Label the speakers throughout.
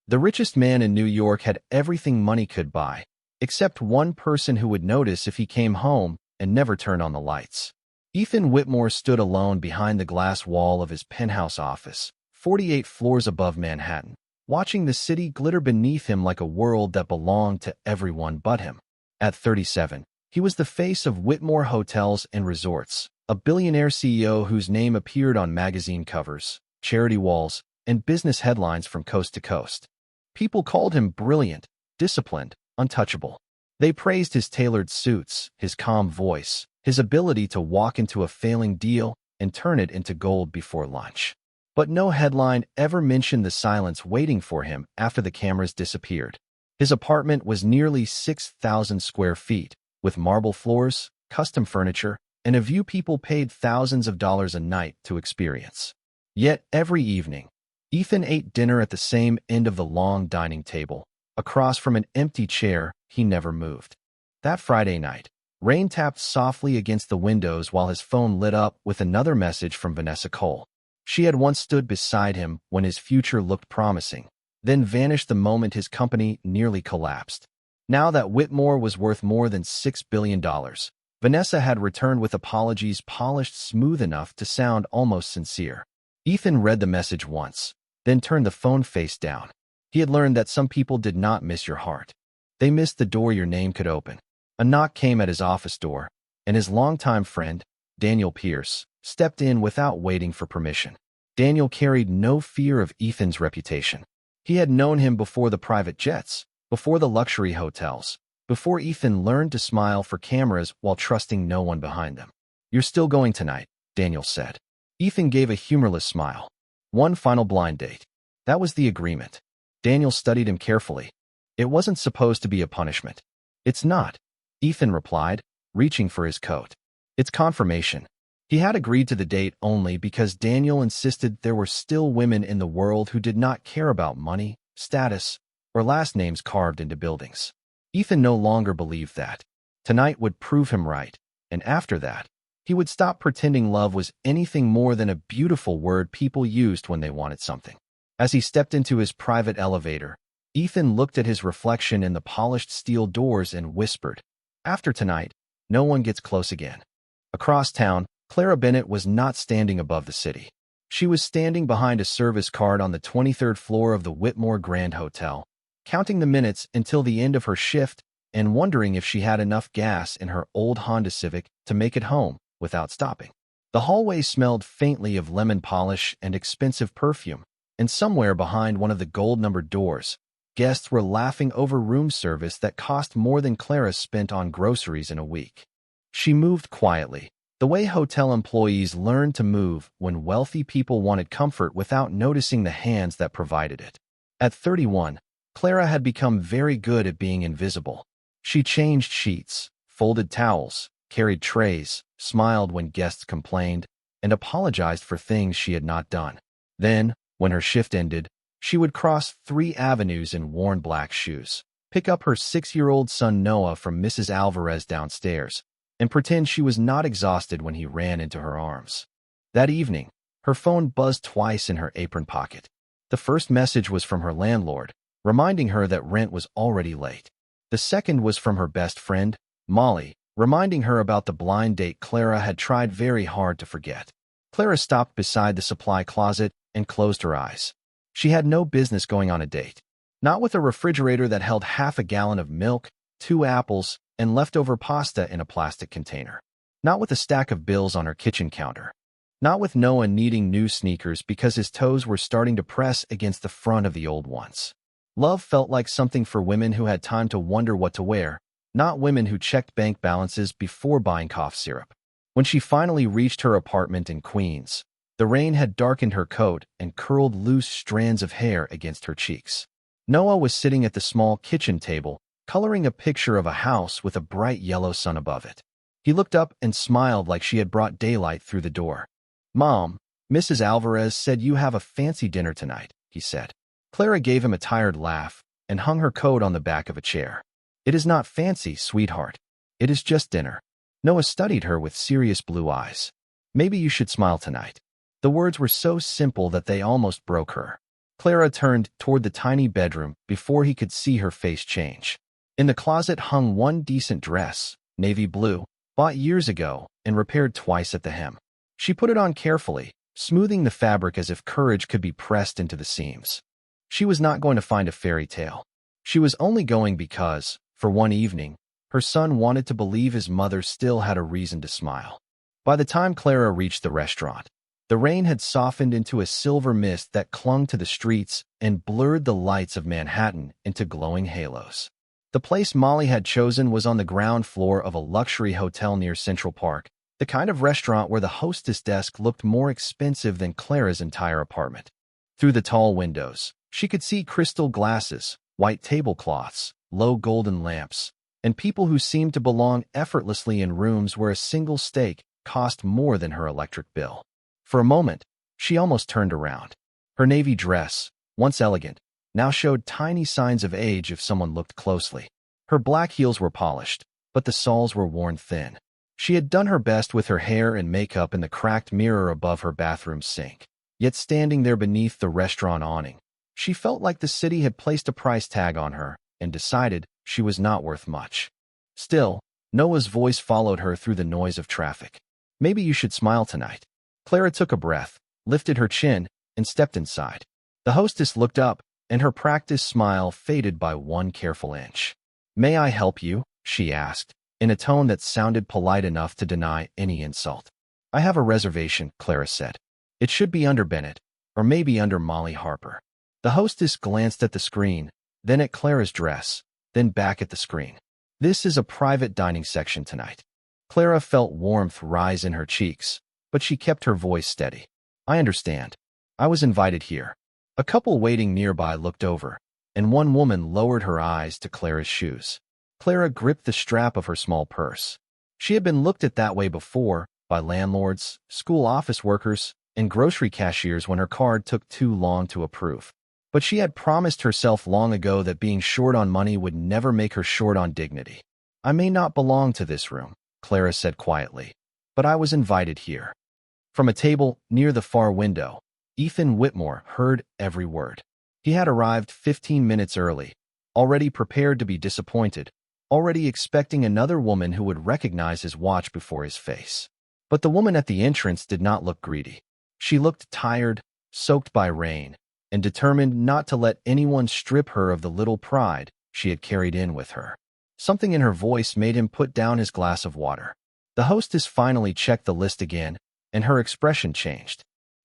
Speaker 1: The richest man in New York had everything money could buy, except one person who would notice if he came home and never turned on the lights. Ethan Whitmore stood alone behind the glass wall of his penthouse office, 48 floors above Manhattan, watching the city glitter beneath him like a world that belonged to everyone but him. At 37, he was the face of Whitmore Hotels and Resorts, a billionaire CEO whose name appeared on magazine covers, charity walls, and business headlines from coast to coast. People called him brilliant, disciplined, untouchable. They praised his tailored suits, his calm voice, his ability to walk into a failing deal and turn it into gold before lunch. But no headline ever mentioned the silence waiting for him after the cameras disappeared. His apartment was nearly 6,000 square feet, with marble floors, custom furniture, and a view people paid thousands of dollars a night to experience. Yet every evening, Ethan ate dinner at the same end of the long dining table, across from an empty chair he never moved. That Friday night, rain tapped softly against the windows while his phone lit up with another message from Vanessa Cole. She had once stood beside him when his future looked promising, then vanished the moment his company nearly collapsed. Now that Whitmore was worth more than $6 billion, Vanessa had returned with apologies polished smooth enough to sound almost sincere. Ethan read the message once, then turned the phone face down. He had learned that some people did not miss your heart. They missed the door your name could open. A knock came at his office door, and his longtime friend, Daniel Pierce, stepped in without waiting for permission. Daniel carried no fear of Ethan's reputation. He had known him before the private jets, before the luxury hotels, before Ethan learned to smile for cameras while trusting no one behind them. "You're still going tonight," Daniel said. Ethan gave a humorless smile. "One final blind date." That was the agreement. Daniel studied him carefully. "It wasn't supposed to be a punishment." "It's not," Ethan replied, reaching for his coat. "It's confirmation." He had agreed to the date only because Daniel insisted there were still women in the world who did not care about money, status, or last names carved into buildings. Ethan no longer believed that. Tonight would prove him right, and after that, he would stop pretending love was anything more than a beautiful word people used when they wanted something. As he stepped into his private elevator, Ethan looked at his reflection in the polished steel doors and whispered, "After tonight, no one gets close again." Across town, Clara Bennett was not standing above the city. She was standing behind a service card on the 23rd floor of the Whitmore Grand Hotel, counting the minutes until the end of her shift and wondering if she had enough gas in her old Honda Civic to make it home without stopping. The hallway smelled faintly of lemon polish and expensive perfume, and somewhere behind one of the gold-numbered doors, guests were laughing over room service that cost more than Clara spent on groceries in a week. She moved quietly, the way hotel employees learned to move when wealthy people wanted comfort without noticing the hands that provided it. At 31, Clara had become very good at being invisible. She changed sheets, folded towels, carried trays, smiled when guests complained, and apologized for things she had not done. Then, when her shift ended, she would cross 3 avenues in worn black shoes, pick up her 6-year-old son Noah from Mrs. Alvarez downstairs, and pretend she was not exhausted when he ran into her arms. That evening, her phone buzzed twice in her apron pocket. The first message was from her landlord, reminding her that rent was already late. The second was from her best friend, Molly, reminding her about the blind date Clara had tried very hard to forget. Clara stopped beside the supply closet and closed her eyes. She had no business going on a date. Not with a refrigerator that held half a gallon of milk, 2 apples, and leftover pasta in a plastic container. Not with a stack of bills on her kitchen counter. Not with Noah needing new sneakers because his toes were starting to press against the front of the old ones. Love felt like something for women who had time to wonder what to wear, not women who checked bank balances before buying cough syrup. When she finally reached her apartment in Queens, the rain had darkened her coat and curled loose strands of hair against her cheeks. Noah was sitting at the small kitchen table, coloring a picture of a house with a bright yellow sun above it. He looked up and smiled like she had brought daylight through the door. "Mom, Mrs. Alvarez said you have a fancy dinner tonight," he said. Clara gave him a tired laugh and hung her coat on the back of a chair. "It is not fancy, sweetheart. It is just dinner." Noah studied her with serious blue eyes. "Maybe you should smile tonight." The words were so simple that they almost broke her. Clara turned toward the tiny bedroom before he could see her face change. In the closet hung one decent dress, navy blue, bought years ago and repaired twice at the hem. She put it on carefully, smoothing the fabric as if courage could be pressed into the seams. She was not going to find a fairy tale. She was only going because, for one evening, her son wanted to believe his mother still had a reason to smile. By the time Clara reached the restaurant, the rain had softened into a silver mist that clung to the streets and blurred the lights of Manhattan into glowing halos. The place Molly had chosen was on the ground floor of a luxury hotel near Central Park, the kind of restaurant where the hostess desk looked more expensive than Clara's entire apartment. Through the tall windows, she could see crystal glasses, white tablecloths, low golden lamps, and people who seemed to belong effortlessly in rooms where a single steak cost more than her electric bill. For a moment, she almost turned around. Her navy dress, once elegant, now showed tiny signs of age if someone looked closely. Her black heels were polished, but the soles were worn thin. She had done her best with her hair and makeup in the cracked mirror above her bathroom sink. Yet standing there beneath the restaurant awning, she felt like the city had placed a price tag on her and decided she was not worth much. Still, Noah's voice followed her through the noise of traffic. Maybe you should smile tonight. Clara took a breath, lifted her chin, and stepped inside. The hostess looked up, and her practiced smile faded by one careful inch. "May I help you?" she asked, in a tone that sounded polite enough to deny any insult. "I have a reservation," Clara said. "It should be under Bennett, or maybe under Molly Harper." The hostess glanced at the screen, then at Clara's dress, then back at the screen. "This is a private dining section tonight." Clara felt warmth rise in her cheeks, but she kept her voice steady. "I understand. I was invited here." A couple waiting nearby looked over, and one woman lowered her eyes to Clara's shoes. Clara gripped the strap of her small purse. She had been looked at that way before, by landlords, school office workers, and grocery cashiers when her card took too long to approve. But she had promised herself long ago that being short on money would never make her short on dignity. "I may not belong to this room," Clara said quietly, "but I was invited here." From a table near the far window, Ethan Whitmore heard every word. He had arrived 15 minutes early, already prepared to be disappointed, already expecting another woman who would recognize his watch before his face. But the woman at the entrance did not look greedy. She looked tired, soaked by rain, and determined not to let anyone strip her of the little pride she had carried in with her. Something in her voice made him put down his glass of water. The hostess finally checked the list again, and her expression changed.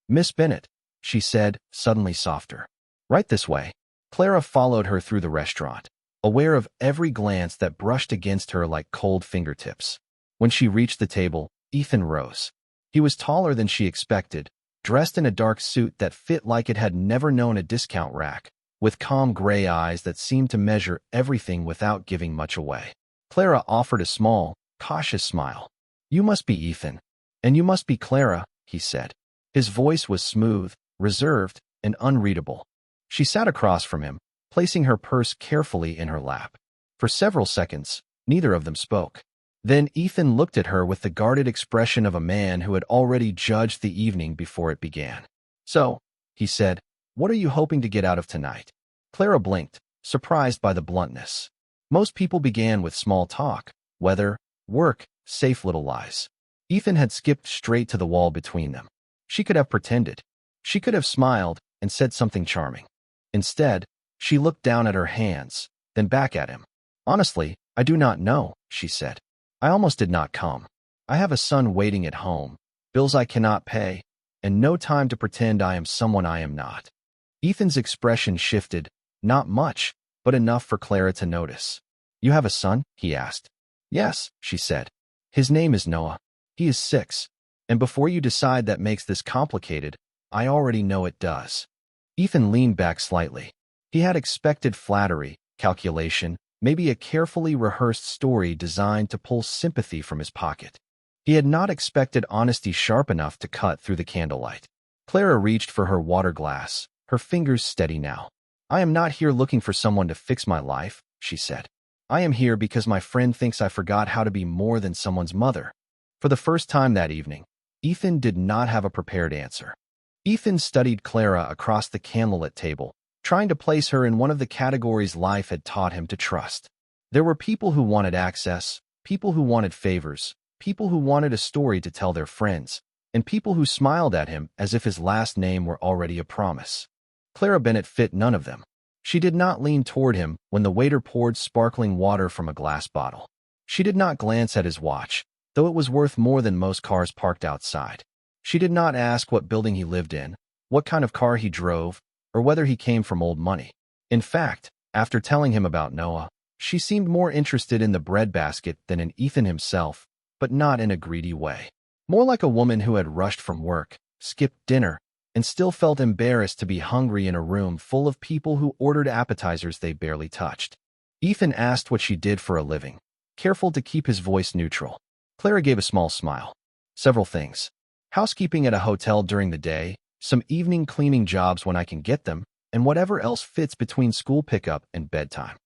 Speaker 1: "Miss Bennett," she said, suddenly softer. "Right this way." Clara followed her through the restaurant, aware of every glance that brushed against her like cold fingertips. When she reached the table, Ethan rose. He was taller than she expected, dressed in a dark suit that fit like it had never known a discount rack, with calm gray eyes that seemed to measure everything without giving much away. Clara offered a small, cautious smile. "You must be Ethan. And you must be Clara," he said. His voice was smooth, reserved, and unreadable. She sat across from him, placing her purse carefully in her lap. For several seconds, neither of them spoke. Then Ethan looked at her with the guarded expression of a man who had already judged the evening before it began. "So," he said, "what are you hoping to get out of tonight?" Clara blinked, surprised by the bluntness. Most people began with small talk, weather, work, safe little lies. Ethan had skipped straight to the wall between them. She could have pretended. She could have smiled and said something charming. Instead, she looked down at her hands, then back at him. "Honestly, I do not know," she said. "I almost did not come. I have a son waiting at home, bills I cannot pay, and no time to pretend I am someone I am not." Ethan's expression shifted, not much, but enough for Clara to notice. "You have a son?" he asked. "Yes," she said. "His name is Noah. He is 6, and before you decide that makes this complicated, I already know it does." Ethan leaned back slightly. He had expected flattery, calculation, maybe a carefully rehearsed story designed to pull sympathy from his pocket. He had not expected honesty sharp enough to cut through the candlelight. Clara reached for her water glass, her fingers steady now. "I am not here looking for someone to fix my life," she said. "I am here because my friend thinks I forgot how to be more than someone's mother." For the first time that evening, Ethan did not have a prepared answer. Ethan studied Clara across the candlelit table, trying to place her in one of the categories life had taught him to trust. There were people who wanted access, people who wanted favors, people who wanted a story to tell their friends, and people who smiled at him as if his last name were already a promise. Clara Bennett fit none of them. She did not lean toward him when the waiter poured sparkling water from a glass bottle. She did not glance at his watch, though it was worth more than most cars parked outside. She did not ask what building he lived in, what kind of car he drove, or whether he came from old money. In fact, after telling him about Noah, she seemed more interested in the breadbasket than in Ethan himself, but not in a greedy way. More like a woman who had rushed from work, skipped dinner, and still felt embarrassed to be hungry in a room full of people who ordered appetizers they barely touched. Ethan asked what she did for a living, careful to keep his voice neutral. Clara gave a small smile. Several things. Housekeeping at a hotel during the day, some evening cleaning jobs when I can get them, and whatever else fits between school pickup and bedtime.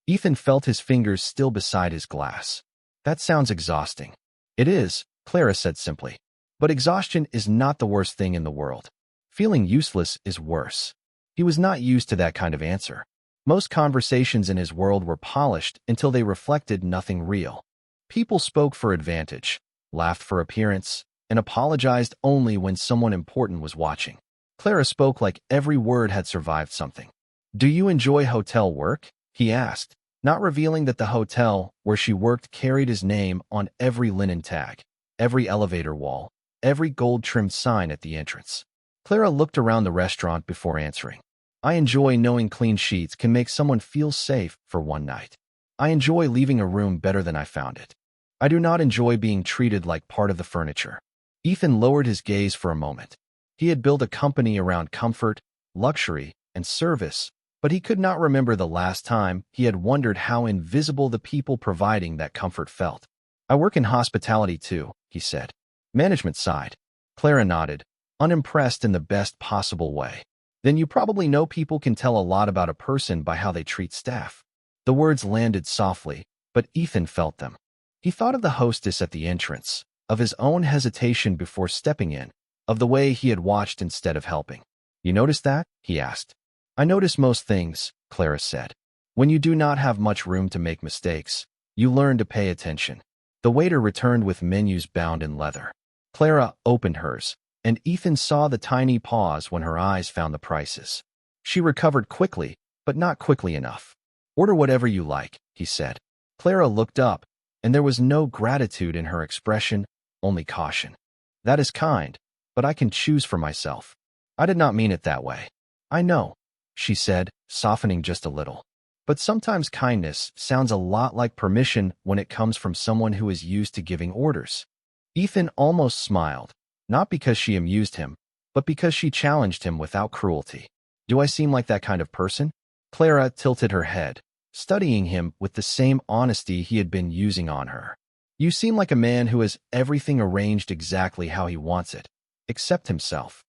Speaker 1: Ethan felt his fingers still beside his glass. That sounds exhausting. It is, Clara said simply. But exhaustion is not the worst thing in the world. Feeling useless is worse. He was not used to that kind of answer. Most conversations in his world were polished until they reflected nothing real. People spoke for advantage, laughed for appearance, and apologized only when someone important was watching. Clara spoke like every word had survived something. "Do you enjoy hotel work?" he asked, not revealing that the hotel where she worked carried his name on every linen tag, every elevator wall, every gold-trimmed sign at the entrance. Clara looked around the restaurant before answering. "I enjoy knowing clean sheets can make someone feel safe for one night. I enjoy leaving a room better than I found it. I do not enjoy being treated like part of the furniture." Ethan lowered his gaze for a moment. He had built a company around comfort, luxury, and service, but he could not remember the last time he had wondered how invisible the people providing that comfort felt. "I work in hospitality too," he said. "Management side." Clara nodded, unimpressed in the best possible way. "Then you probably know people can tell a lot about a person by how they treat staff." The words landed softly, but Ethan felt them. He thought of the hostess at the entrance, of his own hesitation before stepping in, of the way he had watched instead of helping. "You notice that?" he asked. "I notice most things," Clara said. "When you do not have much room to make mistakes, you learn to pay attention." The waiter returned with menus bound in leather. Clara opened hers, and Ethan saw the tiny pause when her eyes found the prices. She recovered quickly, but not quickly enough. "Order whatever you like," he said. Clara looked up, and there was no gratitude in her expression, only caution. "That is kind, but I can choose for myself." "I did not mean it that way." "I know," she said, softening just a little. "But sometimes kindness sounds a lot like permission when it comes from someone who is used to giving orders." Ethan almost smiled, not because she amused him, but because she challenged him without cruelty. "Do I seem like that kind of person?" Clara tilted her head, studying him with the same honesty he had been using on her. "You seem like a man who has everything arranged exactly how he wants it, except himself."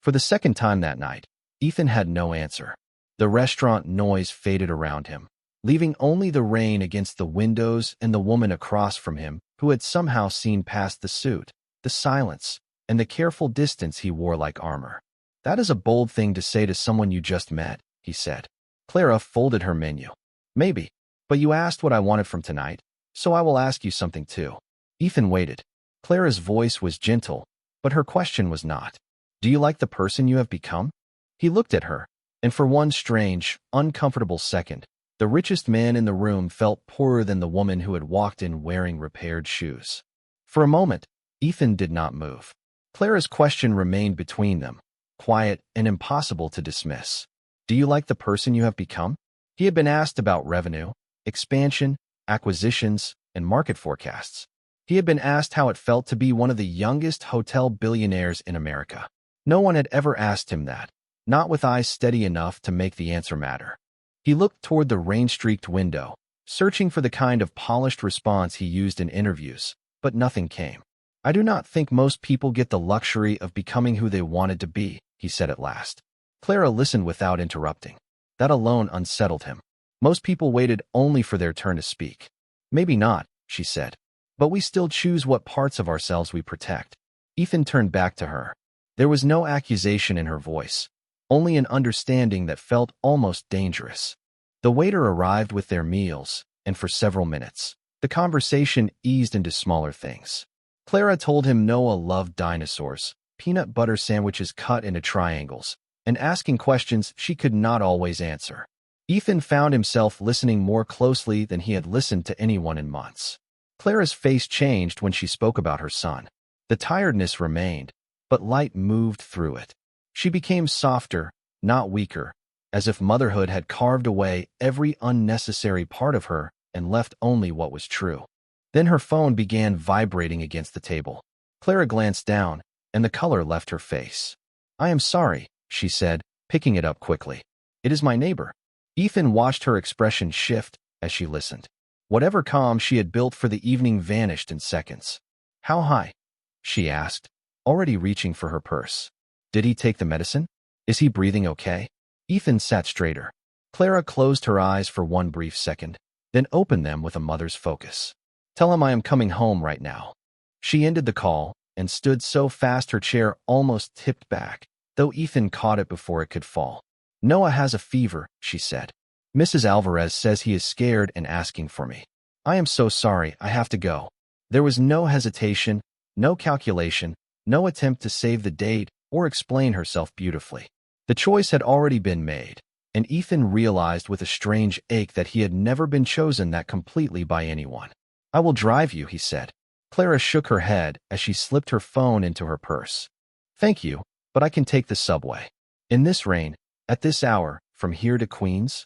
Speaker 1: For the second time that night, Ethan had no answer. The restaurant noise faded around him, leaving only the rain against the windows and the woman across from him who had somehow seen past the suit, the silence, and the careful distance he wore like armor. "That is a bold thing to say to someone you just met," he said. Clara folded her menu. "Maybe, but you asked what I wanted from tonight, so I will ask you something too." Ethan waited. Clara's voice was gentle, but her question was not. "Do you like the person you have become?" He looked at her, and for one strange, uncomfortable second, the richest man in the room felt poorer than the woman who had walked in wearing repaired shoes. For a moment, Ethan did not move. Clara's question remained between them, quiet and impossible to dismiss. "Do you like the person you have become?" He had been asked about revenue, expansion, acquisitions, and market forecasts. He had been asked how it felt to be one of the youngest hotel billionaires in America. No one had ever asked him that, not with eyes steady enough to make the answer matter. He looked toward the rain-streaked window, searching for the kind of polished response he used in interviews, but nothing came. "I do not think most people get the luxury of becoming who they wanted to be," he said at last. Clara listened without interrupting. That alone unsettled him. Most people waited only for their turn to speak. "Maybe not," she said. "But we still choose what parts of ourselves we protect." Ethan turned back to her. There was no accusation in her voice, only an understanding that felt almost dangerous. The waiter arrived with their meals, and for several minutes, the conversation eased into smaller things. Clara told him Noah loved dinosaurs, peanut butter sandwiches cut into triangles, and asking questions she could not always answer. Ethan found himself listening more closely than he had listened to anyone in months. Clara's face changed when she spoke about her son. The tiredness remained, but light moved through it. She became softer, not weaker, as if motherhood had carved away every unnecessary part of her and left only what was true. Then her phone began vibrating against the table. Clara glanced down, and the color left her face. "I am sorry," she said, picking it up quickly. "It is my neighbor." Ethan watched her expression shift as she listened. Whatever calm she had built for the evening vanished in seconds. "How high?" she asked, already reaching for her purse. "Did he take the medicine? Is he breathing okay?" Ethan sat straighter. Clara closed her eyes for one brief second, then opened them with a mother's focus. "Tell him I am coming home right now." She ended the call and stood so fast her chair almost tipped back, though Ethan caught it before it could fall. "Noah has a fever," she said. "Mrs. Alvarez says he is scared and asking for me. I am so sorry, I have to go." There was no hesitation, no calculation, no attempt to save the date or explain herself beautifully. The choice had already been made, and Ethan realized with a strange ache that he had never been chosen that completely by anyone. "I will drive you," he said. Clara shook her head as she slipped her phone into her purse. "Thank you, but I can take the subway. In this rain, at this hour, from here to Queens?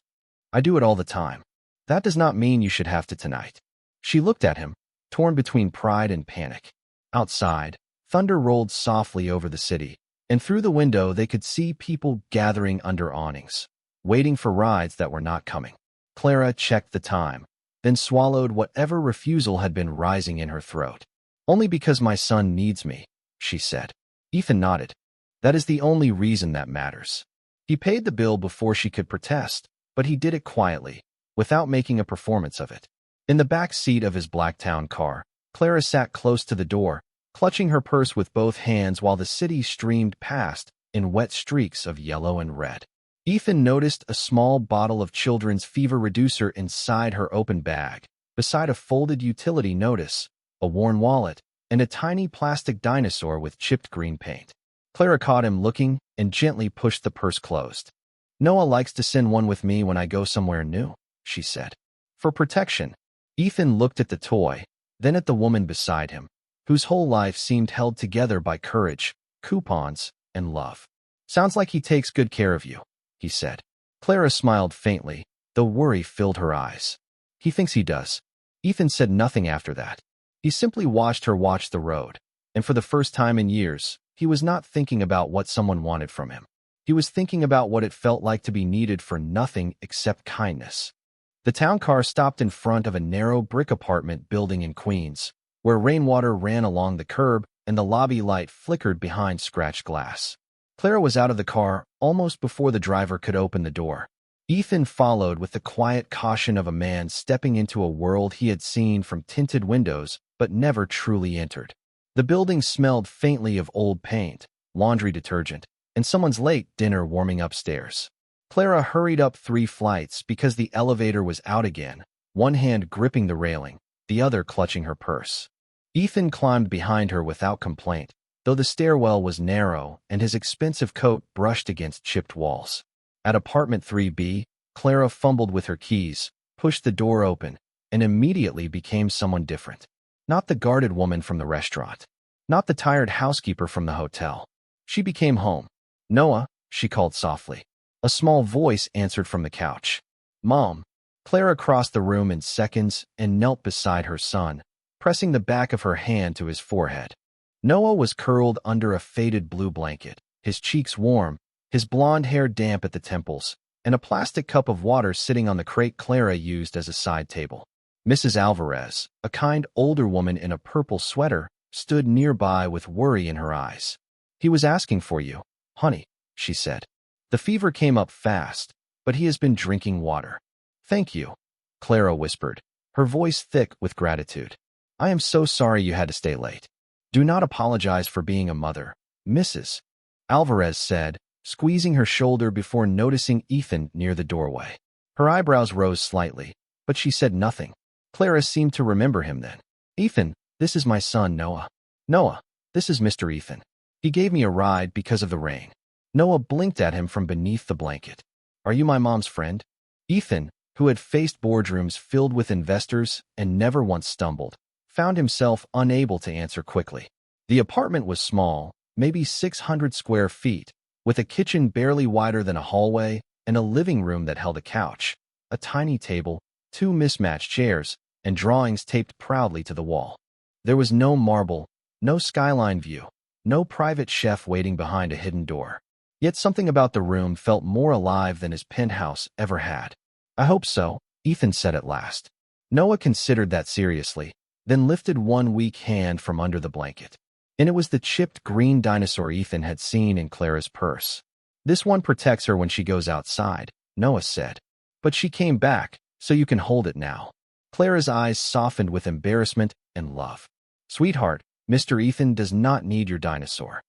Speaker 1: I do it all the time. That does not mean you should have to tonight." She looked at him, torn between pride and panic. Outside, thunder rolled softly over the city, and through the window they could see people gathering under awnings, waiting for rides that were not coming. Clara checked the time, then swallowed whatever refusal had been rising in her throat. "Only because my son needs me," she said. Ethan nodded. "That is the only reason that matters." He paid the bill before she could protest, but he did it quietly, without making a performance of it. In the back seat of his Blacktown car, Clara sat close to the door, clutching her purse with both hands while the city streamed past in wet streaks of yellow and red. Ethan noticed a small bottle of children's fever reducer inside her open bag, beside a folded utility notice, a worn wallet, and a tiny plastic dinosaur with chipped green paint. Clara caught him looking and gently pushed the purse closed. "Noah likes to send one with me when I go somewhere new," she said. For protection, Ethan looked at the toy, then at the woman beside him, whose whole life seemed held together by courage, coupons, and love. "Sounds like he takes good care of you," he said. Clara smiled faintly, though worry filled her eyes. "He thinks he does." Ethan said nothing after that. He simply watched her watch the road, and for the first time in years, he was not thinking about what someone wanted from him. He was thinking about what it felt like to be needed for nothing except kindness. The town car stopped in front of a narrow brick apartment building in Queens, where rainwater ran along the curb and the lobby light flickered behind scratched glass. Clara was out of the car almost before the driver could open the door. Ethan followed with the quiet caution of a man stepping into a world he had seen from tinted windows but never truly entered. The building smelled faintly of old paint, laundry detergent, and someone's late dinner warming upstairs. Clara hurried up 3 flights because the elevator was out again, one hand gripping the railing, the other clutching her purse. Ethan climbed behind her without complaint, though the stairwell was narrow and his expensive coat brushed against chipped walls. At apartment 3B, Clara fumbled with her keys, pushed the door open, and immediately became someone different. Not the guarded woman from the restaurant. Not the tired housekeeper from the hotel. She became home. "Noah," she called softly. A small voice answered from the couch. "Mom." Clara crossed the room in seconds and knelt beside her son, pressing the back of her hand to his forehead. Noah was curled under a faded blue blanket, his cheeks warm, his blonde hair damp at the temples, and a plastic cup of water sitting on the crate Clara used as a side table. Mrs. Alvarez, a kind older woman in a purple sweater, stood nearby with worry in her eyes. "He was asking for you, honey," she said. "The fever came up fast, but he has been drinking water." "Thank you," Clara whispered, her voice thick with gratitude. "I am so sorry you had to stay late." "Do not apologize for being a mother, Mrs. Alvarez said, squeezing her shoulder before noticing Ethan near the doorway. Her eyebrows rose slightly, but she said nothing. Clara seemed to remember him then. Ethan, this is my son, Noah. Noah, this is Mr. Ethan. He gave me a ride because of the rain. Noah blinked at him from beneath the blanket. Are you my mom's friend? Ethan, who had faced boardrooms filled with investors and never once stumbled, found himself unable to answer quickly. The apartment was small, maybe 600 square feet, with a kitchen barely wider than a hallway and a living room that held a couch, a tiny table, 2 mismatched chairs, and drawings taped proudly to the wall. There was no marble, no skyline view, no private chef waiting behind a hidden door. Yet something about the room felt more alive than his penthouse ever had. I hope so, Ethan said at last. Noah considered that seriously, then lifted one weak hand from under the blanket. And it was the chipped green dinosaur Ethan had seen in Clara's purse. This one protects her when she goes outside, Noah said. But she came back, so you can hold it now. Clara's eyes softened with embarrassment and love. Sweetheart, Mr. Ethan does not need your dinosaur.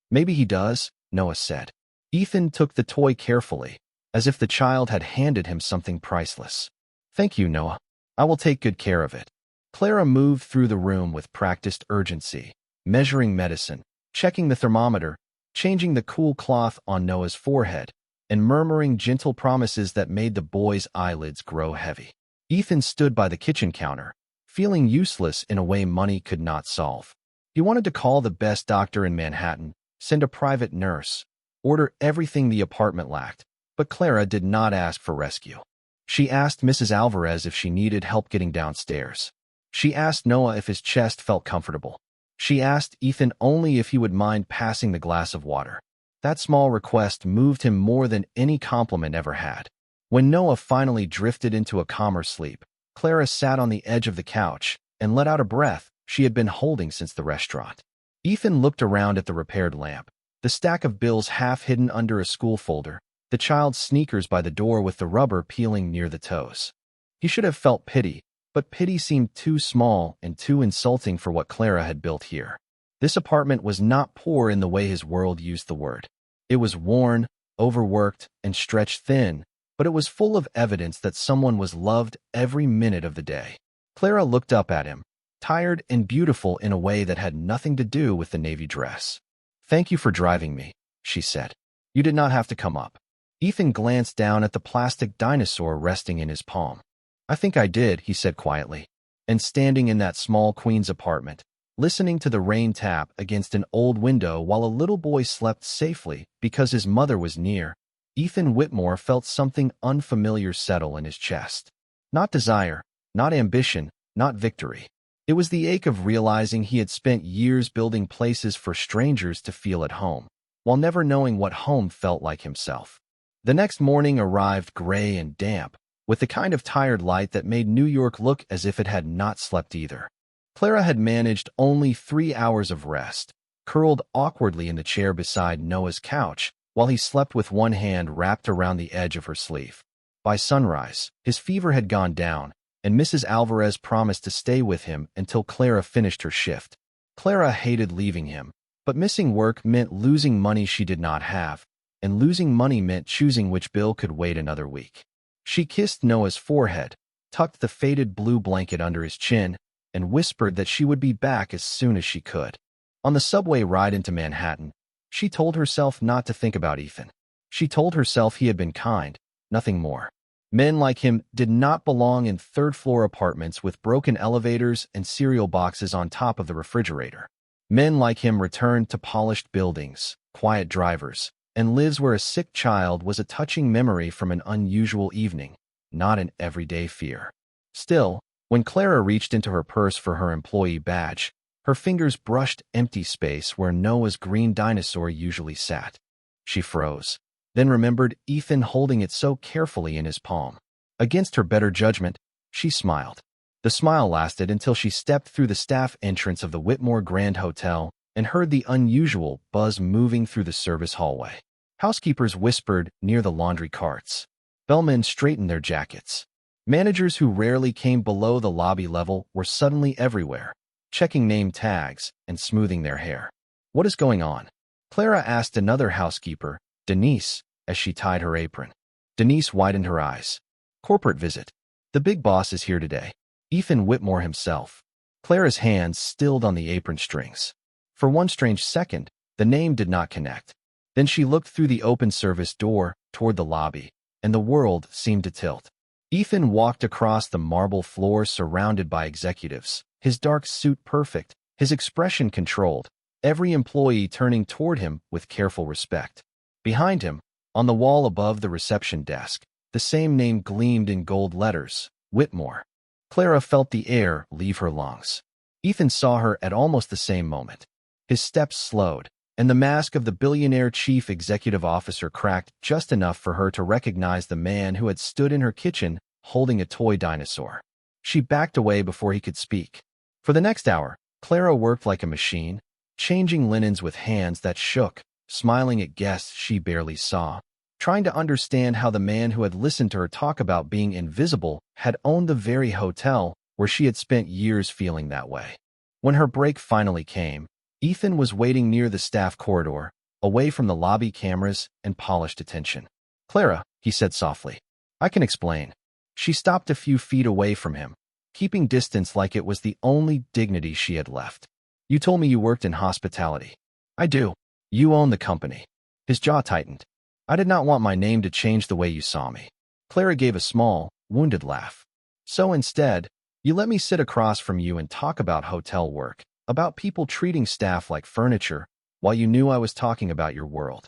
Speaker 1: Maybe he does, Noah said. Ethan took the toy carefully, as if the child had handed him something priceless. Thank you, Noah. I will take good care of it. Clara moved through the room with practiced urgency, measuring medicine, checking the thermometer, changing the cool cloth on Noah's forehead, and murmuring gentle promises that made the boy's eyelids grow heavy. Ethan stood by the kitchen counter, feeling useless in a way money could not solve. He wanted to call the best doctor in Manhattan, send a private nurse, order everything the apartment lacked, but Clara did not ask for rescue. She asked Mrs. Alvarez if she needed help getting downstairs. She asked Noah if his chest felt comfortable. She asked Ethan only if he would mind passing the glass of water. That small request moved him more than any compliment ever had. When Noah finally drifted into a calmer sleep, Clara sat on the edge of the couch and let out a breath she had been holding since the restaurant. Ethan looked around at the repaired lamp, the stack of bills half hidden under a school folder, the child's sneakers by the door with the rubber peeling near the toes. He should have felt pity, but pity seemed too small and too insulting for what Clara had built here. This apartment was not poor in the way his world used the word. It was worn, overworked, and stretched thin, but it was full of evidence that someone was loved every minute of the day. Clara looked up at him, tired and beautiful in a way that had nothing to do with the navy dress. Thank you for driving me, she said. You did not have to come up. Ethan glanced down at the plastic dinosaur resting in his palm. I think I did, he said quietly. And standing in that small Queen's apartment, listening to the rain tap against an old window while a little boy slept safely because his mother was near, Ethan Whitmore felt something unfamiliar settle in his chest. Not desire, not ambition, not victory. It was the ache of realizing he had spent years building places for strangers to feel at home, while never knowing what home felt like himself. The next morning arrived gray and damp, with the kind of tired light that made New York look as if it had not slept either. Clara had managed only 3 hours of rest, curled awkwardly in the chair beside Noah's couch, while he slept with one hand wrapped around the edge of her sleeve. By sunrise, his fever had gone down, and Mrs. Alvarez promised to stay with him until Clara finished her shift. Clara hated leaving him, but missing work meant losing money she did not have, and losing money meant choosing which bill could wait another week. She kissed Noah's forehead, tucked the faded blue blanket under his chin, and whispered that she would be back as soon as she could. On the subway ride into Manhattan, she told herself not to think about Ethan. She told herself he had been kind, nothing more. Men like him did not belong in third-floor apartments with broken elevators and cereal boxes on top of the refrigerator. Men like him returned to polished buildings, quiet drivers, and lives where a sick child was a touching memory from an unusual evening, not an everyday fear. Still, when Clara reached into her purse for her employee badge, her fingers brushed empty space where Noah's green dinosaur usually sat. She froze, then remembered Ethan holding it so carefully in his palm. Against her better judgment, she smiled. The smile lasted until she stepped through the staff entrance of the Whitmore Grand Hotel and heard the unusual buzz moving through the service hallway. Housekeepers whispered near the laundry carts. Bellmen straightened their jackets. Managers who rarely came below the lobby level were suddenly everywhere, checking name tags and smoothing their hair. What is going on? Clara asked another housekeeper, Denise, as she tied her apron. Denise widened her eyes. Corporate visit. The big boss is here today. Ethan Whitmore himself. Clara's hands stilled on the apron strings. For one strange second, the name did not connect. Then she looked through the open service door toward the lobby, and the world seemed to tilt. Ethan walked across the marble floor surrounded by executives, his dark suit perfect, his expression controlled, every employee turning toward him with careful respect. Behind him, on the wall above the reception desk, the same name gleamed in gold letters, Whitmore. Clara felt the air leave her lungs. Ethan saw her at almost the same moment. His steps slowed, and the mask of the billionaire chief executive officer cracked just enough for her to recognize the man who had stood in her kitchen holding a toy dinosaur. She backed away before he could speak. For the next hour, Clara worked like a machine, changing linens with hands that shook, smiling at guests she barely saw, trying to understand how the man who had listened to her talk about being invisible had owned the very hotel where she had spent years feeling that way. When her break finally came, Ethan was waiting near the staff corridor, away from the lobby cameras and polished attention. Clara, he said softly, I can explain. She stopped a few feet away from him, keeping distance like it was the only dignity she had left. You told me you worked in hospitality. I do. You own the company. His jaw tightened. I did not want my name to change the way you saw me. Clara gave a small, wounded laugh. So instead, you let me sit across from you and talk about hotel work, about people treating staff like furniture, while you knew I was talking about your world.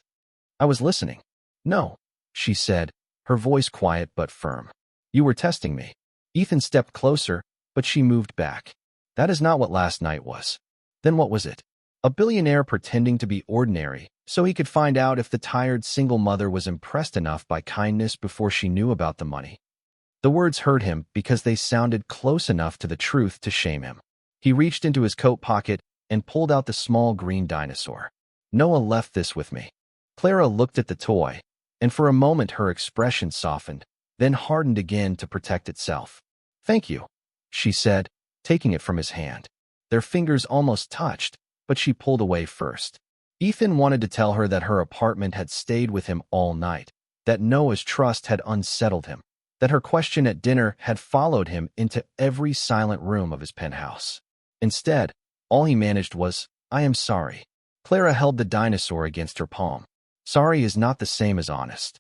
Speaker 1: I was listening. No, she said, her voice quiet but firm. You were testing me. Ethan stepped closer, but she moved back. That is not what last night was. Then what was it? A billionaire pretending to be ordinary, so he could find out if the tired single mother was impressed enough by kindness before she knew about the money. The words hurt him because they sounded close enough to the truth to shame him. He reached into his coat pocket and pulled out the small green dinosaur. Noah left this with me. Clara looked at the toy, and for a moment her expression softened, then hardened again to protect itself. Thank you, she said, taking it from his hand. Their fingers almost touched, but she pulled away first. Ethan wanted to tell her that her apartment had stayed with him all night, that Noah's trust had unsettled him, that her question at dinner had followed him into every silent room of his penthouse. Instead, all he managed was, I am sorry. Clara held the dinosaur against her palm. Sorry is not the same as honest.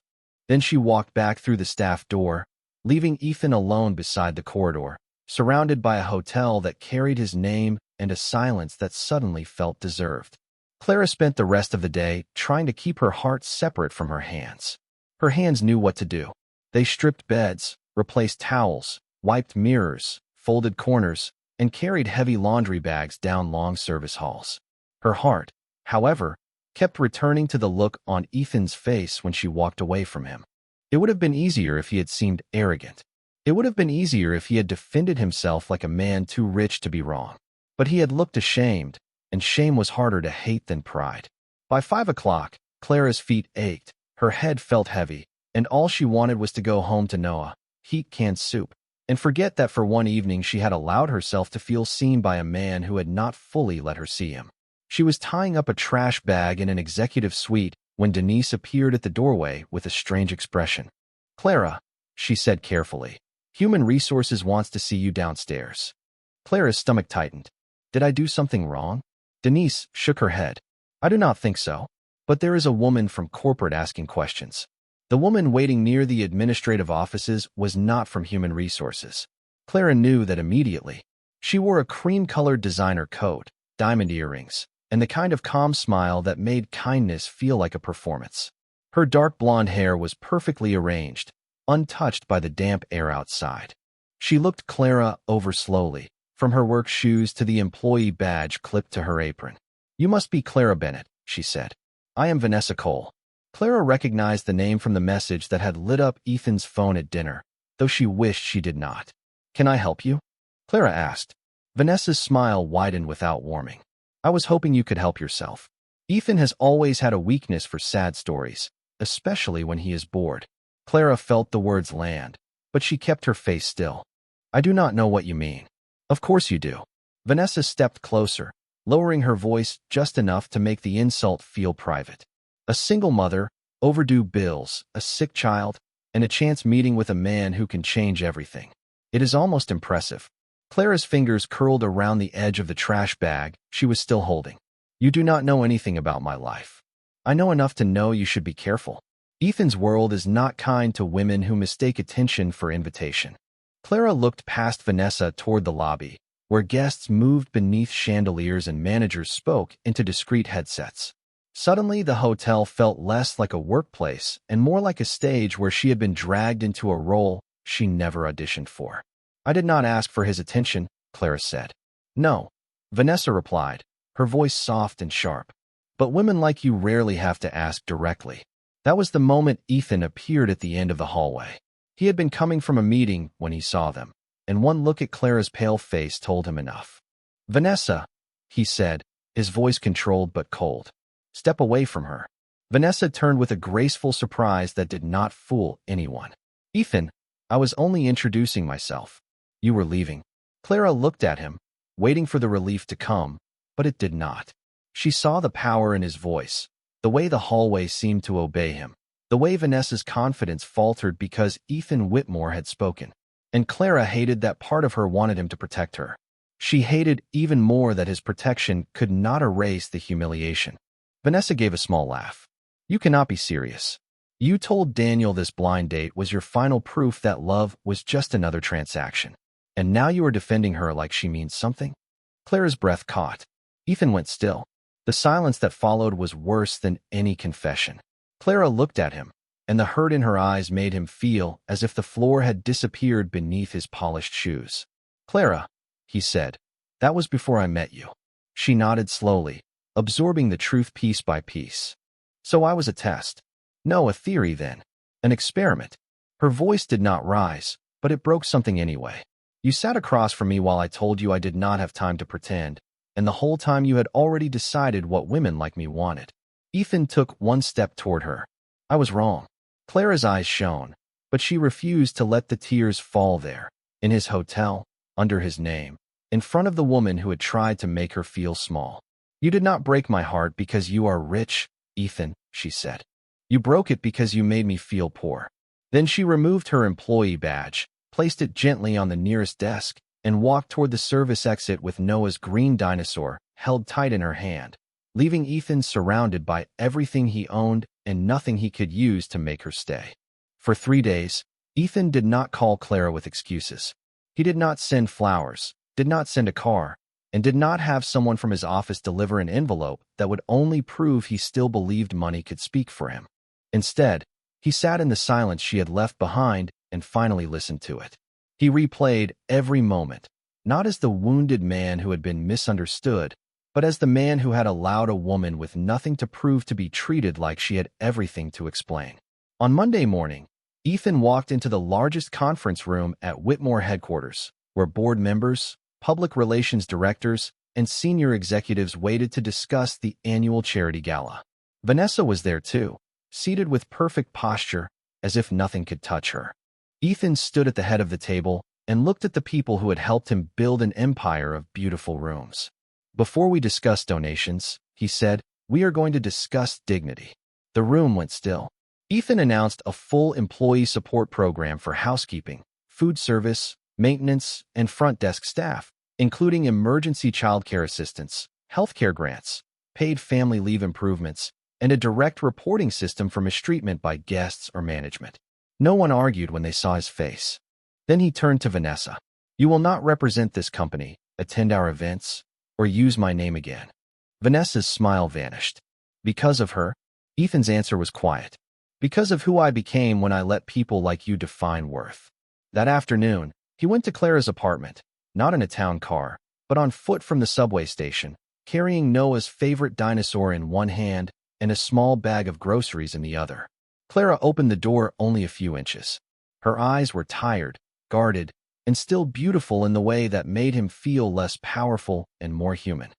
Speaker 1: Then she walked back through the staff door, leaving Ethan alone beside the corridor, surrounded by a hotel that carried his name and a silence that suddenly felt deserved. Clara spent the rest of the day trying to keep her heart separate from her hands. Her hands knew what to do. They stripped beds, replaced towels, wiped mirrors, folded corners, and carried heavy laundry bags down long service halls. Her heart, however, kept returning to the look on Ethan's face when she walked away from him. It would have been easier if he had seemed arrogant. It would have been easier if he had defended himself like a man too rich to be wrong. But he had looked ashamed, and shame was harder to hate than pride. By 5 o'clock, Clara's feet ached, her head felt heavy, and all she wanted was to go home to Noah, heat canned soup, and forget that for one evening she had allowed herself to feel seen by a man who had not fully let her see him. She was tying up a trash bag in an executive suite when Denise appeared at the doorway with a strange expression. Clara, she said carefully, Human Resources wants to see you downstairs. Clara's stomach tightened. Did I do something wrong? Denise shook her head. I do not think so. But there is a woman from corporate asking questions. The woman waiting near the administrative offices was not from Human Resources. Clara knew that immediately. She wore a cream-colored designer coat, diamond earrings, and the kind of calm smile that made kindness feel like a performance. Her dark blonde hair was perfectly arranged, untouched by the damp air outside. She looked Clara over slowly, from her work shoes to the employee badge clipped to her apron. You must be Clara Bennett, she said. I am Vanessa Cole. Clara recognized the name from the message that had lit up Ethan's phone at dinner, though she wished she did not. Can I help you? Clara asked. Vanessa's smile widened without warming. I was hoping you could help yourself. Ethan has always had a weakness for sad stories, especially when he is bored. Clara felt the words land, but she kept her face still. I do not know what you mean. Of course you do. Vanessa stepped closer, lowering her voice just enough to make the insult feel private. A single mother, overdue bills, a sick child, and a chance meeting with a man who can change everything. It is almost impressive. Clara's fingers curled around the edge of the trash bag she was still holding. You do not know anything about my life. I know enough to know you should be careful. Ethan's world is not kind to women who mistake attention for invitation. Clara looked past Vanessa toward the lobby, where guests moved beneath chandeliers and managers spoke into discreet headsets. Suddenly, the hotel felt less like a workplace and more like a stage where she had been dragged into a role she never auditioned for. I did not ask for his attention, Clara said. No, Vanessa replied, her voice soft and sharp. But women like you rarely have to ask directly. That was the moment Ethan appeared at the end of the hallway. He had been coming from a meeting when he saw them, and one look at Clara's pale face told him enough. Vanessa, he said, his voice controlled but cold. Step away from her. Vanessa turned with a graceful surprise that did not fool anyone. Ethan, I was only introducing myself. You were leaving. Clara looked at him, waiting for the relief to come, but it did not. She saw the power in his voice, the way the hallway seemed to obey him, the way Vanessa's confidence faltered because Ethan Whitmore had spoken. And Clara hated that part of her wanted him to protect her. She hated even more that his protection could not erase the humiliation. Vanessa gave a small laugh. You cannot be serious. You told Daniel this blind date was your final proof that love was just another transaction. And now you are defending her like she means something? Clara's breath caught. Ethan went still. The silence that followed was worse than any confession. Clara looked at him, and the hurt in her eyes made him feel as if the floor had disappeared beneath his polished shoes. Clara, he said, that was before I met you. She nodded slowly, absorbing the truth piece by piece. So I was a test. No, a theory then. An experiment. Her voice did not rise, but it broke something anyway. You sat across from me while I told you I did not have time to pretend, and the whole time you had already decided what women like me wanted. Ethan took one step toward her. I was wrong. Clara's eyes shone, but she refused to let the tears fall there, in his hotel, under his name, in front of the woman who had tried to make her feel small. You did not break my heart because you are rich, Ethan, she said. You broke it because you made me feel poor. Then she removed her employee badge, placed it gently on the nearest desk, and walked toward the service exit with Noah's green dinosaur held tight in her hand, leaving Ethan surrounded by everything he owned and nothing he could use to make her stay. For 3 days, Ethan did not call Clara with excuses. He did not send flowers, did not send a car, and did not have someone from his office deliver an envelope that would only prove he still believed money could speak for him. Instead, he sat in the silence she had left behind and finally listened to it. He replayed every moment, not as the wounded man who had been misunderstood, but as the man who had allowed a woman with nothing to prove to be treated like she had everything to explain. On Monday morning, Ethan walked into the largest conference room at Whitmore headquarters, where board members, public relations directors, and senior executives waited to discuss the annual charity gala. Vanessa was there too, seated with perfect posture, as if nothing could touch her. Ethan stood at the head of the table and looked at the people who had helped him build an empire of beautiful rooms. Before we discuss donations, he said, we are going to discuss dignity. The room went still. Ethan announced a full employee support program for housekeeping, food service, maintenance, and front desk staff, including emergency childcare assistance, healthcare grants, paid family leave improvements, and a direct reporting system for mistreatment by guests or management. No one argued when they saw his face. Then he turned to Vanessa. You will not represent this company, attend our events, or use my name again. Vanessa's smile vanished. Because of her, Ethan's answer was quiet. Because of who I became when I let people like you define worth. That afternoon, he went to Clara's apartment, not in a town car, but on foot from the subway station, carrying Noah's favorite dinosaur in one hand and a small bag of groceries in the other. Clara opened the door only a few inches. Her eyes were tired, guarded, and still beautiful in the way that made him feel less powerful and more human.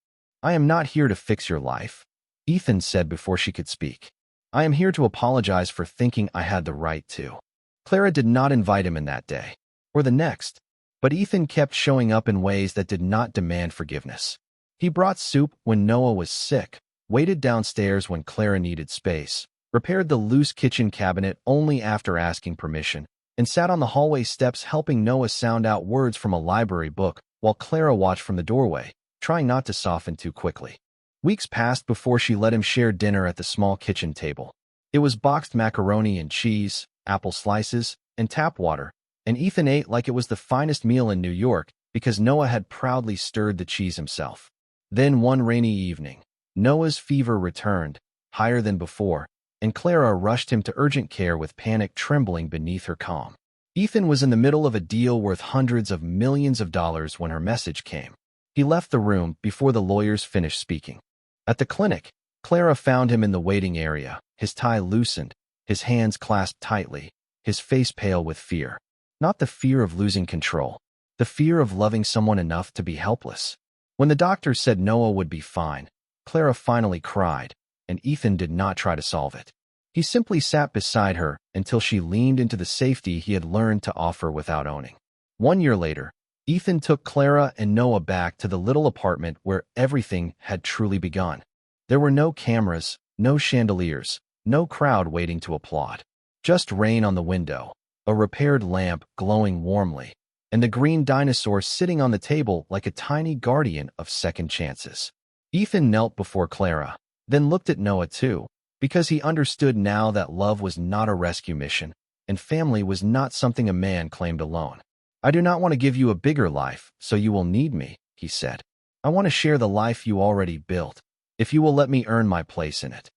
Speaker 1: I am not here to fix your life, Ethan said before she could speak. I am here to apologize for thinking I had the right to. Clara did not invite him in that day, or the next, but Ethan kept showing up in ways that did not demand forgiveness. He brought soup when Noah was sick, waited downstairs when Clara needed space, repaired the loose kitchen cabinet only after asking permission, and sat on the hallway steps helping Noah sound out words from a library book while Clara watched from the doorway, trying not to soften too quickly. Weeks passed before she let him share dinner at the small kitchen table. It was boxed macaroni and cheese, apple slices, and tap water, and Ethan ate like it was the finest meal in New York because Noah had proudly stirred the cheese himself. Then one rainy evening, Noah's fever returned, higher than before, and Clara rushed him to urgent care with panic trembling beneath her calm. Ethan was in the middle of a deal worth hundreds of millions of dollars when her message came. He left the room before the lawyers finished speaking. At the clinic, Clara found him in the waiting area, his tie loosened, his hands clasped tightly, his face pale with fear. Not the fear of losing control, the fear of loving someone enough to be helpless. When the doctor said Noah would be fine, Clara finally cried, and Ethan did not try to solve it. He simply sat beside her until she leaned into the safety he had learned to offer without owning. 1 year later, Ethan took Clara and Noah back to the little apartment where everything had truly begun. There were no cameras, no chandeliers, no crowd waiting to applaud. Just rain on the window, a repaired lamp glowing warmly, and the green dinosaur sitting on the table like a tiny guardian of second chances. Ethan knelt before Clara, then looked at Noah too, because he understood now that love was not a rescue mission, and family was not something a man claimed alone. "I do not want to give you a bigger life, so you will need me," he said. "I want to share the life you already built, if you will let me earn my place in it."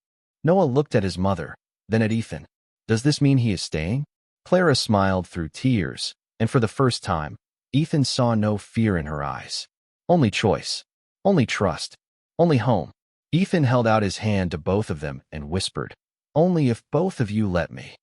Speaker 1: Noah looked at his mother, then at Ethan. "Does this mean he is staying?" Clara smiled through tears, and for the first time, Ethan saw no fear in her eyes. Only choice, only trust, only home. Ethan held out his hand to both of them and whispered, "Only if both of you let me."